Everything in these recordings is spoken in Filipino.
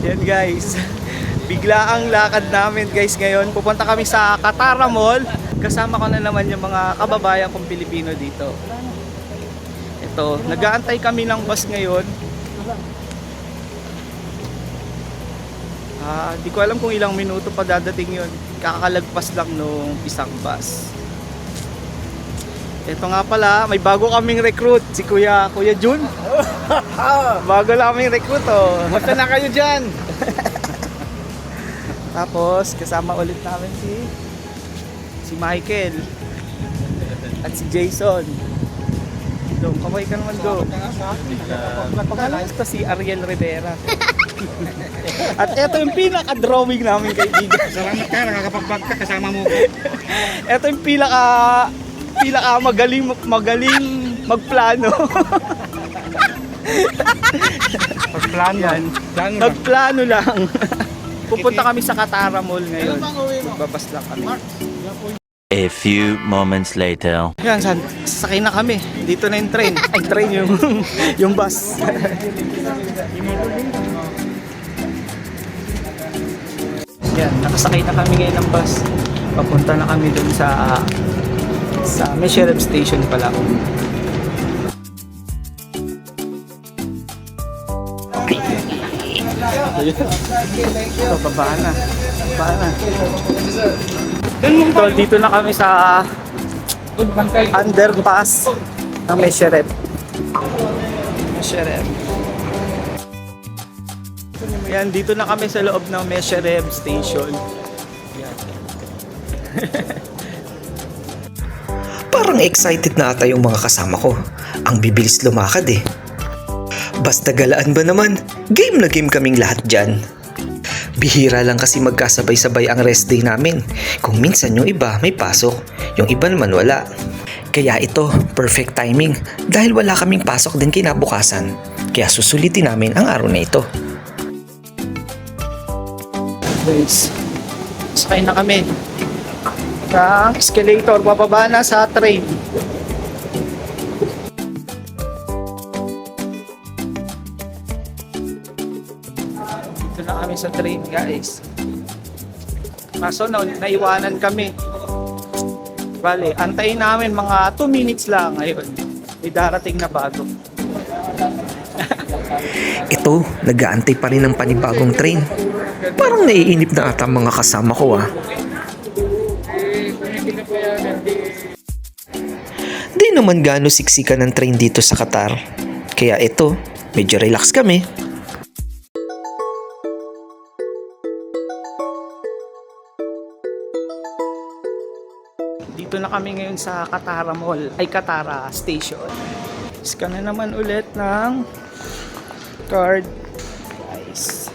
Yan guys, bigla ang lakad namin guys ngayon. Pupunta kami sa Katara Mall. Kasama ko na naman yung mga kababayan kong Pilipino dito. Ito, nag-aantay kami ng bus ngayon. Di ko alam kung ilang minuto pa dadating yun. Kakalagpas lang nung isang bus. Ito nga pala, may bago kaming recruit, si Kuya Jun. Bago lang kaming recruit, oh. Basta na kayo dyan. Tapos kasama ulit namin si Michael at si Jason. Dong, kamay ka naman, Dong. Ito si Ariel Rivera. At ito yung pinaka-drawing namin kaibigan. Salamat ka, nakakapagbag ka kasama mo. Ito yung magaling magplano. Pagplano. Yan. Magplano lang. Pupunta kami sa Katara Mall ngayon. Magbabas lang kami. A few moments later. Yan, sasakay na kami. Dito na yung train. Ay, train yung bus. Yan, nakasakay na kami ngayon ng bus. Papunta na kami dun sa Meshereb Station pala. Ito, baba na. Tol, dito na kami sa underpass ng Meshereb. Yan, dito na kami sa loob ng Meshereb Station. Yan. Parang excited na ata yung mga kasama ko. Ang bibilis lumakad eh. Basta galaan ba naman, game na game kaming lahat dyan. Bihira lang kasi magkasabay-sabay ang rest day namin. Kung minsan yung iba may pasok, yung iba naman wala. Kaya ito, perfect timing dahil wala kaming pasok din kinabukasan. Kaya susulitin namin ang araw na ito. Guys, sakay na kami ng escalator, bababa na sa train. Dito na kami sa train, guys. Kaso naiwanan kami. Bale, antayin namin mga 2 minutes lang ngayon. May darating na bago. Ito, nag-aantay pa rin ng panibagong train. Parang naiinip na ata mga kasama ko ah. Di naman gaano siksikan ng train dito sa Qatar. Kaya ito, medyo relax kami. Dito na kami ngayon sa Katara Mall, ay Katara Station. Scan na naman ulit ng card. Guys.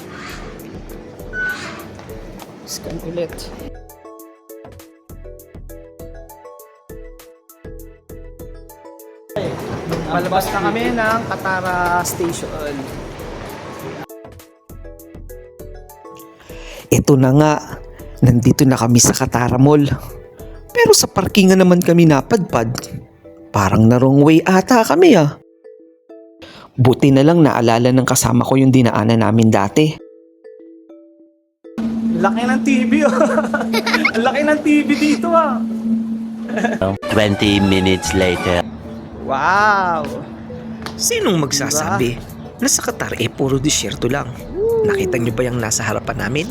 Scan ulit. Palabas na kami ng Katara Station. Ito na nga, nandito na kami sa Katara Mall. Pero sa parkingan naman kami napadpad. Parang na wrong way ata kami ah. Buti na lang naalala ng kasama ko yung dinaanan namin dati. Laki ng TV oh. Ang laki ng TV dito ah. 20 minutes later. Wow! Sinong magsasabi? Nasa Qatar puro disyerto lang. Nakita niyo ba yung nasa harapan namin?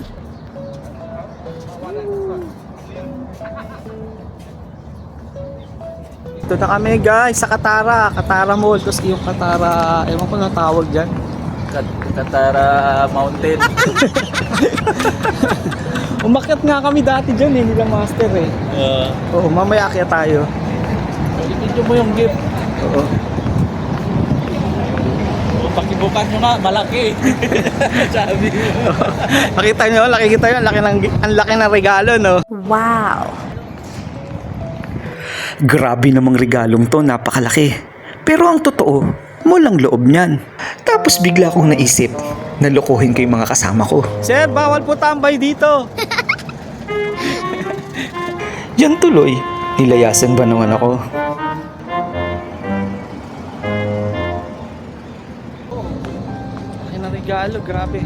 Ito na kami guys sa Katara Mall. Tapos yung Katara, ewan ko na tawag dyan. Katara Mountain. Umakyat nga kami dati dyan nila master eh. Oo, mamaya akyat tayo. Video mo yung gift. Oo. Pakibukas nyo nga, malaki. Sabi mo. Nakita nyo, ang laki ng regalo, no? Wow! Grabe namang regalong to, napakalaki. Pero ang totoo, mulang loob niyan. Tapos bigla kong naisip, nalokohin ko yung mga kasama ko. Sir, bawal po tambay dito. Yan tuloy, nilayasan ba naman ako? Laki ng regalo, grabe.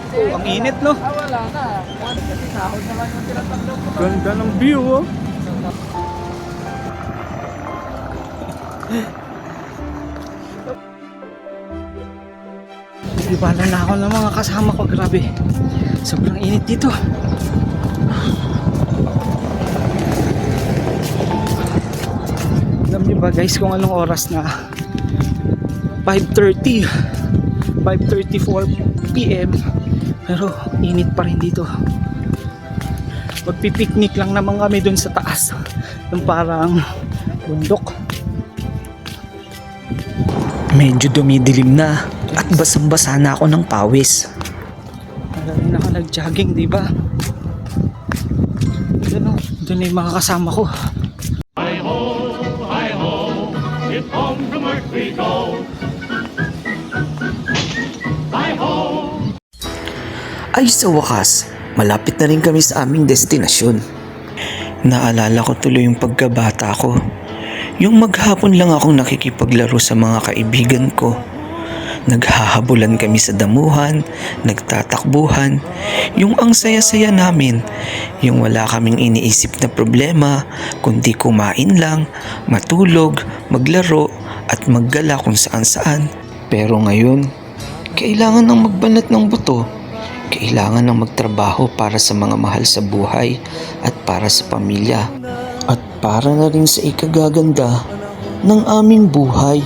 Oh, ang init, no? Wala na. Kasi sahod naman yung tinatanggap ko. Ganda ng view, oh. Ibala na ako ng mga kasama ko, grabe. Sobrang init dito. Alam niyo ba guys kung anong oras na? 5:34 PM. Pero init pa rin dito. Magpipiknik lang naman kami dun sa taas ng parang bundok. Medyo dumidilim na at basang-basa na ako ng pawis. Marami na ako nag-jogging, di ba? Doon na yung mga kasama ko. Ay sa wakas, malapit na rin kami sa aming destinasyon. Naalala ko tuloy yung pagkabata ko. Yung maghapon lang akong nakikipaglaro sa mga kaibigan ko. Naghahabulan kami sa damuhan, nagtatakbuhan. Yung ang saya-saya namin, yung wala kaming iniisip na problema, kundi kumain lang, matulog, maglaro, at maggala kung saan-saan. Pero ngayon, kailangan ng magbanat ng buto. Kailangan ng magtrabaho para sa mga mahal sa buhay at para sa pamilya. At para na rin sa ikagaganda ng aming buhay.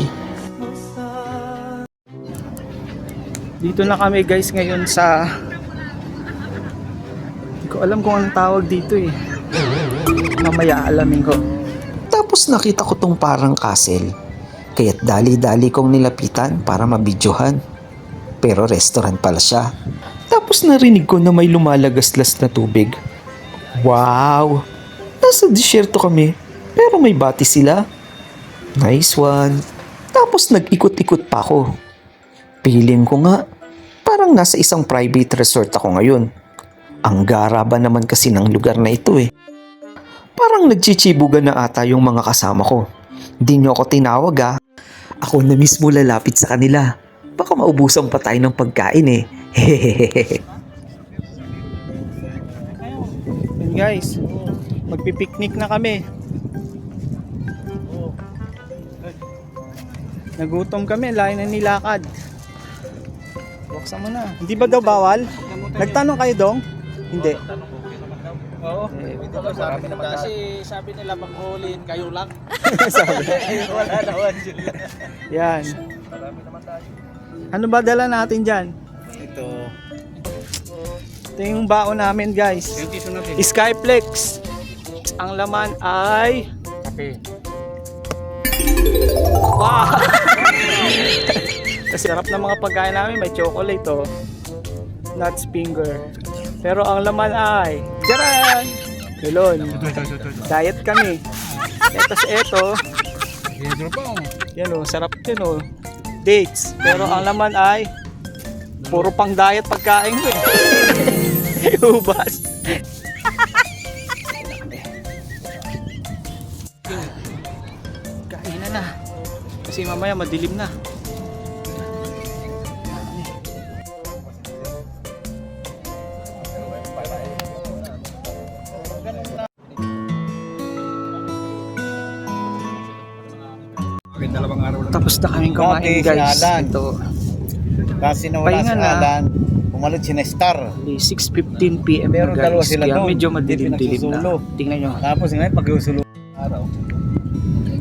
Dito na kami guys ngayon sa... Hindi ko alam kung anong tawag dito eh. Mamaya alamin ko. Tapos nakita ko tong parang castle. Kaya't dali-dali kong nilapitan para mabidyohan. Pero restaurant pala siya. Tapos narinig ko na may lumalagaslas na tubig. Wow! Nasa disyerto kami, pero may bati sila. Nice one. Tapos nag-ikot-ikot pa ako. Feeling ko nga, parang nasa isang private resort ako ngayon. Ang gara ba naman kasi ng lugar na ito eh. Parang nagchichibugan na ata yung mga kasama ko. Hindi nyo ako tinawag ah. Ako na mismo lalapit sa kanila. Baka maubusan pa tayo ng pagkain eh. Hehehehe. Yun guys, magpipiknik na kami. Nagutom kami, layo na nilakad. Buksan mo na. Hindi ba daw bawal? Nagtanong kayo dong? Hindi. Oo. Eh, Marami naman kasi sabi nila maghuliin kayo lang. sabi. Wala naman sila. Yan. Marami naman tayo. Ano ba dala natin dyan? Ito. Ito yung baon namin guys. Yung tissue natin. Skyflex. Ang laman ay... Kape. Wow! Kasi sarap ng mga pagkain namin. May chocolate oh. Nuts finger. Pero ang laman ay... Jaran! Melon. Diet kami. Ito. Ito pa oh. Yan oh. Sarap din oh. Dates. Pero ang laman ay... Puro pang diet pagkain ko eh. Ubas. Kainan na. Kasi mamaya madilim na. dalawang araw lang. Tapos na kaming kumain Dati si guys. Alan. Ito, Kasi nawala Pahinga si na. Alan, pumalit si Nestar. 6:15 PM na Pero guys. dalawa sila Kaya doon. medyo Hindi madilim-dilim na. pinagsusulo. Tingnan nyo. Tapos ngayon pag-usulo araw.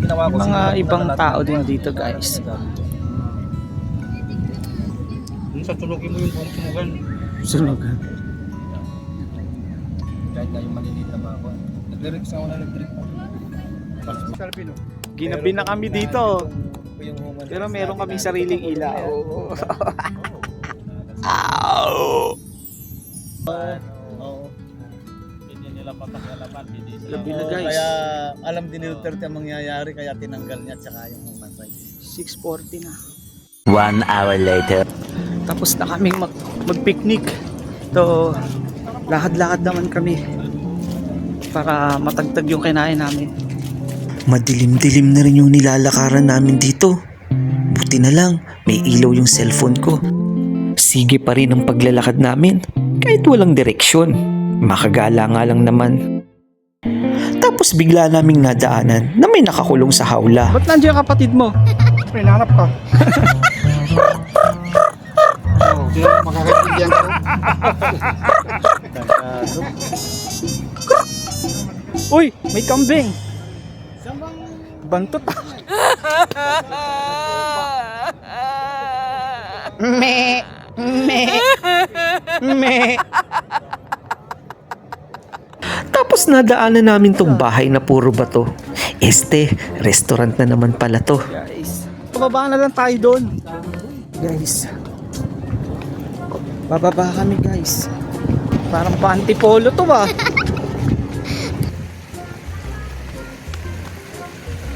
Ginawa May mga ibang tao din dito guys. Sa tulogin mo yung sunugan. Sunog. Kahit na yung maliliit na mga ako. Nag-lyrics ako na electric pa. Ginabi na kami dito. Pero meron kaming sariling ilaw. Hindi nila papakialaman. Hindi sila. Labi na guys. Kaya alam din ni Duterte ang mangyayari kaya tinanggal niya at saka yung human rights. 6:40 na. 1 hour later. Tapos na kaming mag-picnic. To lakad-lakad naman kami para matagtag yung kinain namin. Madilim-dilim na rin yung nilalakaran namin dito. Buti na lang, may ilaw yung cellphone ko. Sige pa rin ang paglalakad namin, kahit walang direksyon. Makagala nga lang naman. Tapos bigla naming nadaanan na may nakakulong sa hawla. Ba't nandiyan yung kapatid mo? Pinanap ka. Sino makakaintindihan ko? Uy, may kambing. Bantot. Me. Me. Me. Tapos nadaanan namin tong bahay na puro bato. Restaurant na naman pala to. Guys, bababa na lang tayo doon. Guys. Bababa kami guys. Parang pa-antipolo to ba?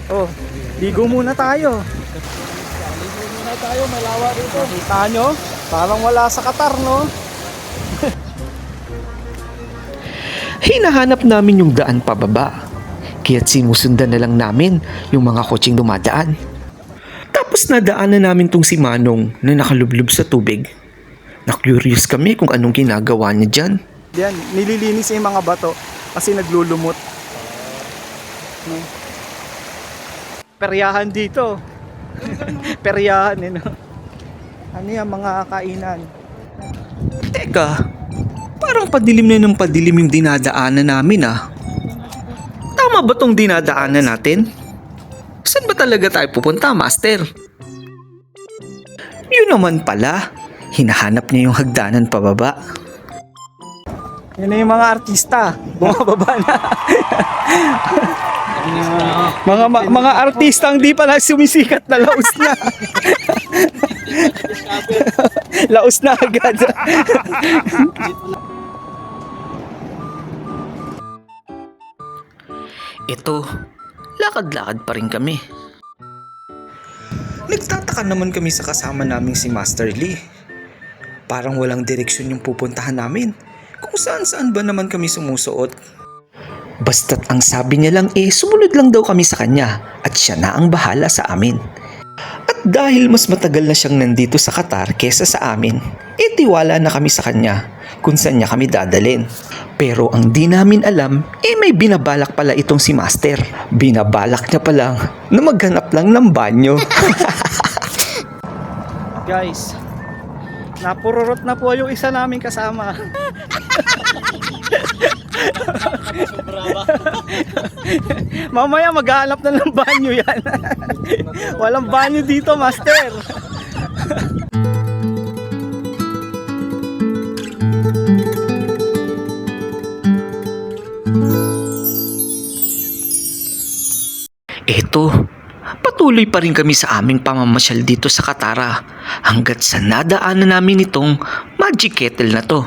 Oh, ligo muna tayo. Ligo muna tayo, may lawa dito. Kita nyo? Parang wala sa Qatar, no? Hinahanap namin yung daan pababa. Kaya't sinusundan na lang namin yung mga kotseng dumadaan. Tapos nadaanan namin tong si Manong na nakalublob sa tubig. Na-curious kami kung anong ginagawa niya dyan. Yan, nililinis yung mga bato kasi naglulumot. No? Peryahan dito. Peryahan, no? Ano yan, mga kainan? Teka, parang padilim na ng padilim yung dinadaanan namin ah. Tama ba tong dinadaanan natin? Saan ba talaga tayo pupunta, Master? Yun naman pala, hinahanap niya yung hagdanan pababa. Yan na yung mga artista. Bumababa na. mga artistang di pa na sumisikat na laos na. Laos na agad. Ito, lakad-lakad pa rin kami. Nagtataka naman kami sa kasama naming si Master Lee. Parang walang direksyon yung pupuntahan namin. Kung saan-saan ba naman kami sumusuot. Basta't ang sabi niya lang sumunod lang daw kami sa kanya at siya na ang bahala sa amin. At dahil mas matagal na siyang nandito sa Qatar kesa sa amin, tiwala na kami sa kanya kung saan niya kami dadalhin. Pero ang di namin alam, may binabalak pala itong si Master. Binabalak niya pa lang na maghanap lang ng banyo. Guys, napururot na po yung isa naming kasama. Mamaya maghahanap na ng banyo yan. Walang banyo dito, Master. Eto, patuloy pa rin kami sa aming pamamasyal dito sa Katara hanggat sa nadaanan namin itong magic kettle na to.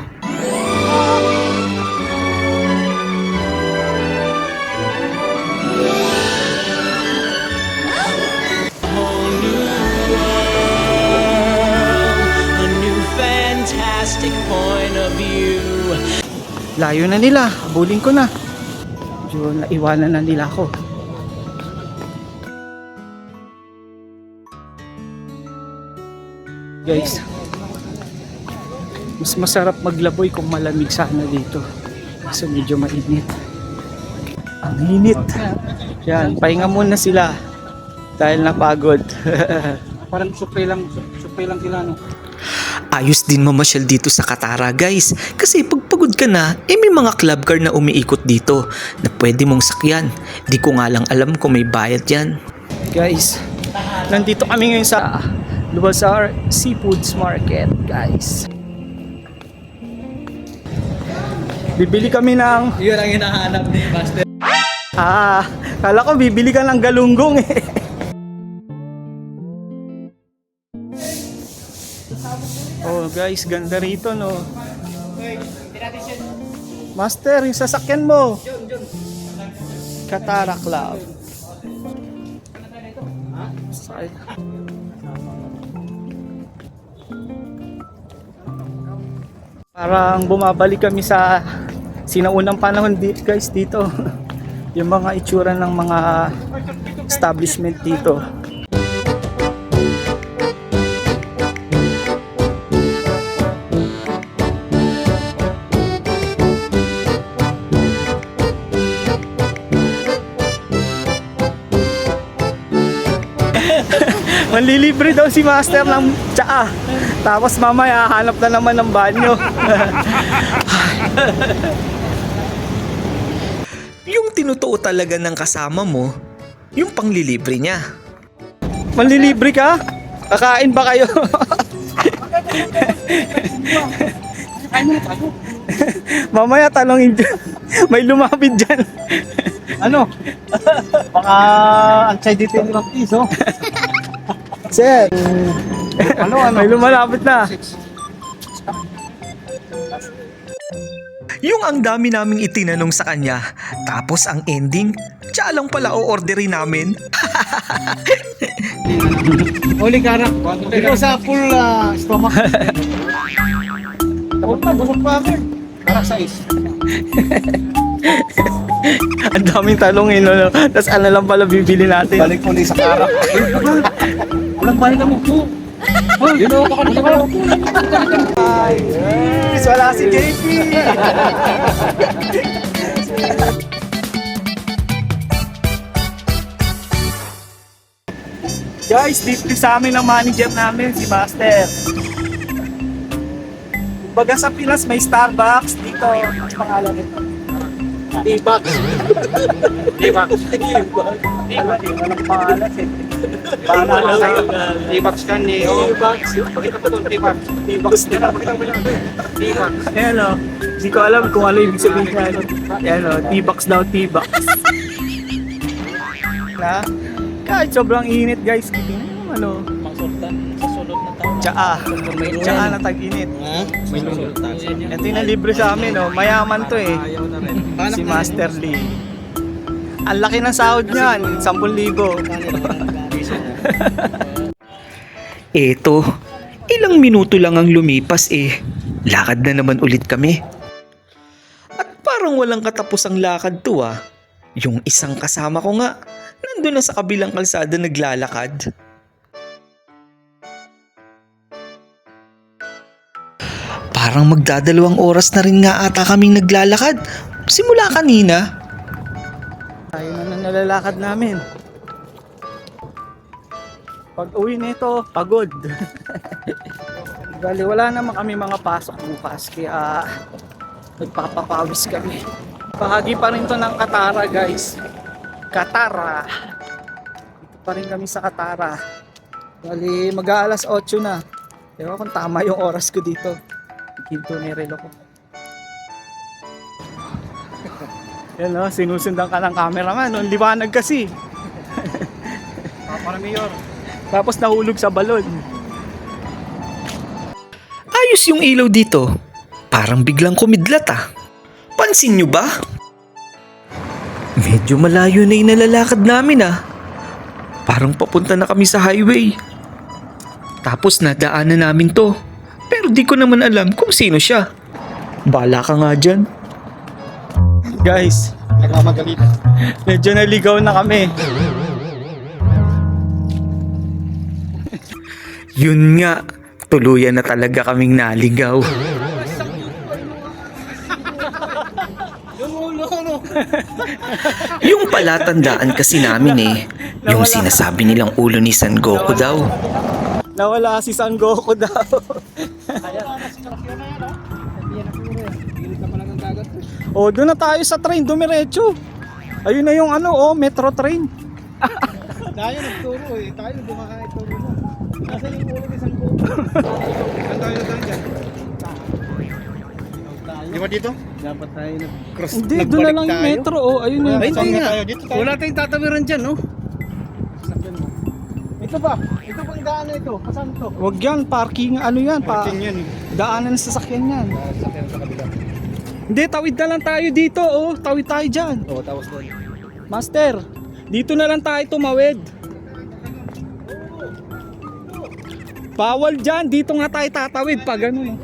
Layo na nila, habulin ko na. Medyo naiwanan na nila ako. Guys, mas masarap maglaboy kung malamig sana dito. Kasi medyo mainit. Ang init. Yan, pahinga muna sila. Dahil napagod. Parang supay lang sila, no? Ayos din mamasyal dito sa Katara guys, kasi pag pagod ka na, may mga club car na umiikot dito na pwede mong sakyan. Di ko nga lang alam kung may bayad yan. Guys, nandito kami ngayon sa Lubasar Seafoods Market, guys. Bibili kami ng... Yun ang hinahanap ni Master. Kala ko bibili ka ng galunggong eh. Oh guys, ganda rito no. Master, yung sasakyan mo. Katara Club. Parang bumabalik kami sa sinaunang panahon guys dito. Yung mga itsura ng mga establishment dito. Manlilibre daw si Master ng tsaa. Tapos mamaya hanap na naman ng banyo. Yung tinutuo talaga ng kasama mo, yung panglilibre niya. Manlilibre ka? Kakain ba kayo? Mamaya tanongin dyan. May lumapit dyan. Ano? Baka outside dito yung piso. Sir, may lumalapit na. Yung ang dami naming itinanong sa kanya, tapos ang ending, tiya lang pala o-orderin namin. Huli ka na. Ikaw sa full stomach. Tapos na, busog pa ako. Para sa is. Ang daming talongin, no? Tapos ano lang pala bibili natin. Balik ulit sa kara. Walang balik mo po. Yun o, baka naman ako. Wala si JP. Guys, dito sa amin ang manager namin, si Master. Baga sa Pinas may Starbucks, dito ang pangalan nito. T-box. T-box. Walang pangalan eh. Bahala kayo. T-box ka ni. T-box. Pakita ko doon, T-box. T-box nila. Pakita mo lang. T-box. Ayan o, hindi ko alam kung ano ibig sabihin niya. Ayan o, T-box daw, T-box. Na? Kahit sobrang init guys, kitin ano, Pangsultan sa sunod na taon. tsaa na tag-init. May sultan. Ito yung libre sa amin, oh. Mayaman to eh. Si Master Lee. Ang laki ng sahod niyan, 10,000. Eto, ilang minuto lang ang lumipas lakad na naman ulit kami. At parang walang katapos ang lakad to Yung isang kasama ko nga, nandun na sa kabilang kalsada naglalakad. Parang magdadalawang oras na rin nga ata kaming naglalakad. Simula kanina. Tayo na nalalakad namin. Pag uwi nito, pagod. Bali, wala naman kami mga pasok bukas, kaya nagpapapawis kami. Bahagi pa rin to ng Katara guys. Katara. Dito pa rin kami sa Katara. Bali, mag-aalas 8 na. Ewan kung tama yung oras ko dito. Ginto na yung relo ko. Yan o, sinusundan ka ng cameraman. Ang liwanag kasi. Para mayor. Tapos nahulog sa balon. Ayos yung ilaw dito. Parang biglang kumidlat Pansin nyo ba? Medyo malayo na yung nalalakad namin Parang papunta na kami sa highway. Tapos nadaanan namin to. Pero di ko naman alam kung sino siya. Bala ka nga dyan. Guys, Nagmamagalit. medyo naligaw na kami. Yun nga, tuluyan na talaga kaming naligaw. Yung Yung palatandaan kasi namin eh, yung sinasabi nilang ulo ni San Goku daw. Nawala si San Goku daw. Oh, doon na tayo sa train, dumiretso. Ayun na yung ano, oh, metro train. Tayo nagturo eh. Tayo nagturo mo. Nasa yung ulo ni San Goku. Saan tayo dyan? Di ba dito? Dapat tayo nag-cross. Hindi, doon na lang yung metro, oh. Ayun na yung Ay, train. hindi nga. Wala tayong tatawiran dyan, no? Ito ba? Ito bang daan na ito? Kasaan to? Wag yan, parking, ano yan, Parking yan eh. daanan ng sasakyan yan. Sakyan sa kabila. Hindi, tawid na lang tayo dito, oh. Tawid tayo dyan. Oo, tapos doon. Master, dito na lang tayo tumawid. Bawal dyan, dito nga tayo tatawid pag ano eh.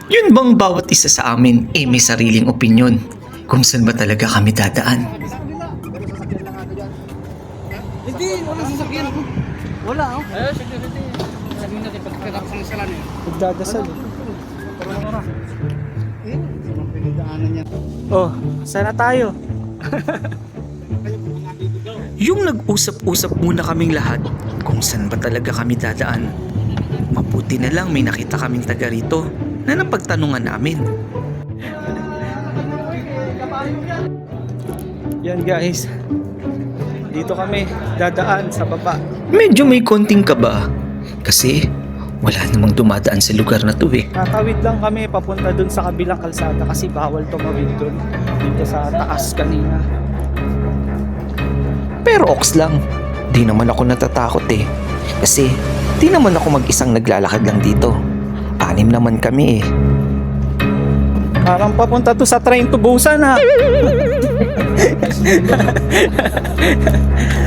Yun bang bawat isa sa amin eh may sariling opinyon kung saan ba talaga kami dadaan? Hindi, wala sasakyan ako. Wala ako. Eh, sige. Sabihin natin pagkatapos ng salan eh. Pagdadasal eh. Sa pinagdaanan niya. Oh, sana tayo. Yung nag-usap-usap muna kaming lahat kung saan ba talaga kami dadaan. Mabuti na lang may nakita kaming taga rito na napagtanungan namin. Yan guys. Dito kami dadaan sa baba. Medyo may konting kaba kasi wala namang dumadaan sa lugar na to eh. Tatawid lang kami papunta dun sa kabilang kalsada kasi bawal tumawid dun. Dito sa taas kanina. Pero oks lang, di naman ako natatakot eh. Kasi di naman ako mag-isang naglalakad lang dito. 6 naman kami eh. Parang papunta to sa train to Busan ha.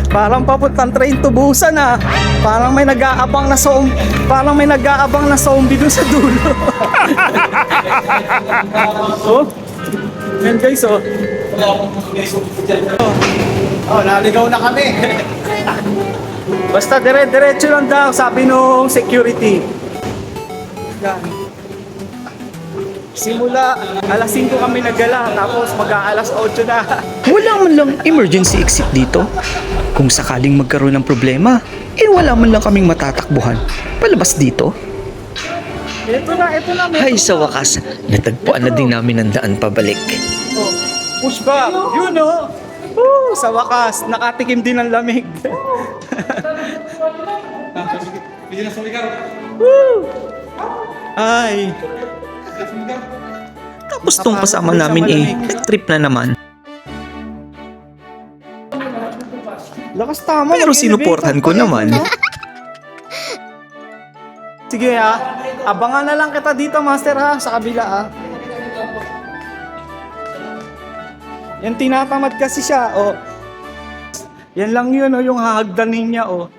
Parang papuntang train to Busan ha. Parang may nag-aabang na zombie dun sa dulo. Oh. Yan guys oh. Oh, naligaw na kami. Basta dire-diretso lang daw sabi nung security. Yan. Simula alas 5 kami naggala tapos mag-aalas 8 na. Wala man lang emergency exit dito. Kung sakaling magkaroon ng problema, eh wala man lang kaming matatakbuhan. Palabas dito. Ito na. Ay sa wakas, natagpuan na din namin ang daan pabalik. Oh, push back. Yun oh. Woo, sa wakas, nakatikim din ng lamig. Pwede na sumigaw. Woo! Ay. Tapos tong kasama namin eh, nag-trip na naman. Lakas tama. Pero sinuportahan ko naman. Sige ha. Abangan na lang kita dito, master ha, sa kabila ha. Yan tinatamad kasi siya, oh. Yan lang yun, oh, yung hahagdanin niya, oh.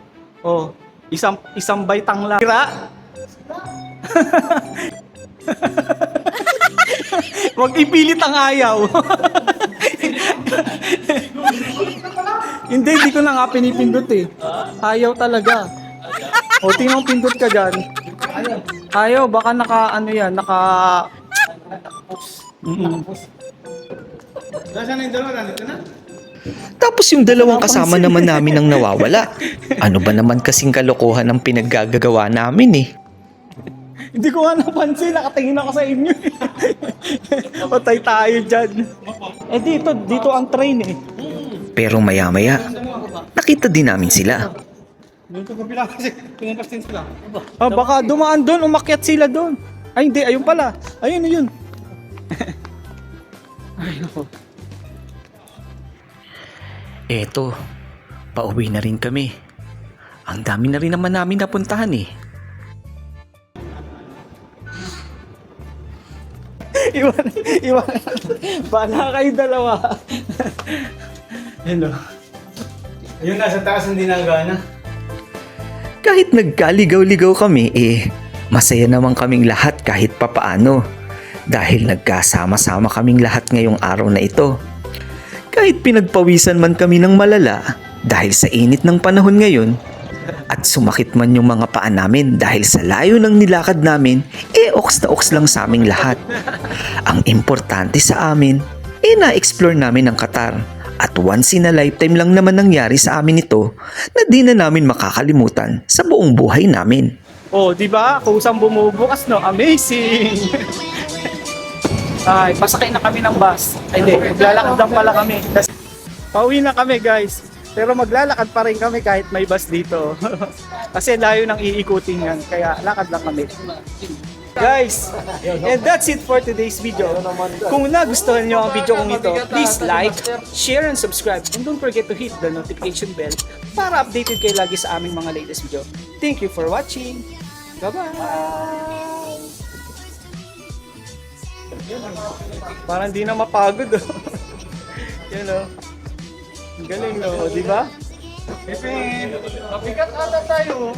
Oh, isang baitang lang. Tira. Huwag ipilit ang ayaw. Hindi ko na nga pinipindot eh. Ayaw talaga. O, tingnan pindot ka dyan. Ayaw, baka naka, ano yan, naka... Nasaan na yung dalawa? Nandito na? Tapos yung dalawang kasama naman namin ang nawawala. Ano ba naman kasing kalokohan ang pinaggagawa namin eh. Hindi ko nga napansin, nakatingin ako sa inyo. Patay tayo dyan. Eh dito ang train eh. Pero maya-maya, nakita din namin sila. Dito ko pila kasi pinampas din sila. Ah, baka dumaan doon, umakyat sila doon. Ay hindi, ayun pala. Ayun. Ay, naku. Eto, pauwi na rin kami. Ang dami na rin naman namin napuntahan eh. Iwan. Bala kayo dalawa. Hello. Ayun, nasa taas hindi nagana. Kahit nagkaligaw-ligaw kami eh, masaya naman kaming lahat kahit papaano. Dahil nagkasama-sama kaming lahat ngayong araw na ito. Kahit pinagpawisan man kami ng malala dahil sa init ng panahon ngayon at sumakit man yung mga paa namin dahil sa layo ng nilakad namin, eh oks na oks lang sa aming lahat. Ang importante sa amin, eh na-explore namin ang Qatar At once in a lifetime lang naman nangyari sa amin ito na di na namin makakalimutan sa buong buhay namin. Oh, di ba? Kusang bumubukas, no? Amazing! Ay, pasakay na kami ng bus. Ay, hindi. Maglalakad lang pala kami. Pauwi na kami, guys. Pero maglalakad pa rin kami kahit may bus dito. Kasi layo ng iikutin yan. Kaya lakad lang kami. Guys, and that's it for today's video. Kung nagustuhan nyo ang video kong ito, please like, share, and subscribe. And don't forget to hit the notification bell para updated kayo lagi sa aming mga latest video. Thank you for watching. Bye-bye! Parang di na mapagod. Oh. Yan o. Ang galing, no? Di ba? Mabigat ata tayo.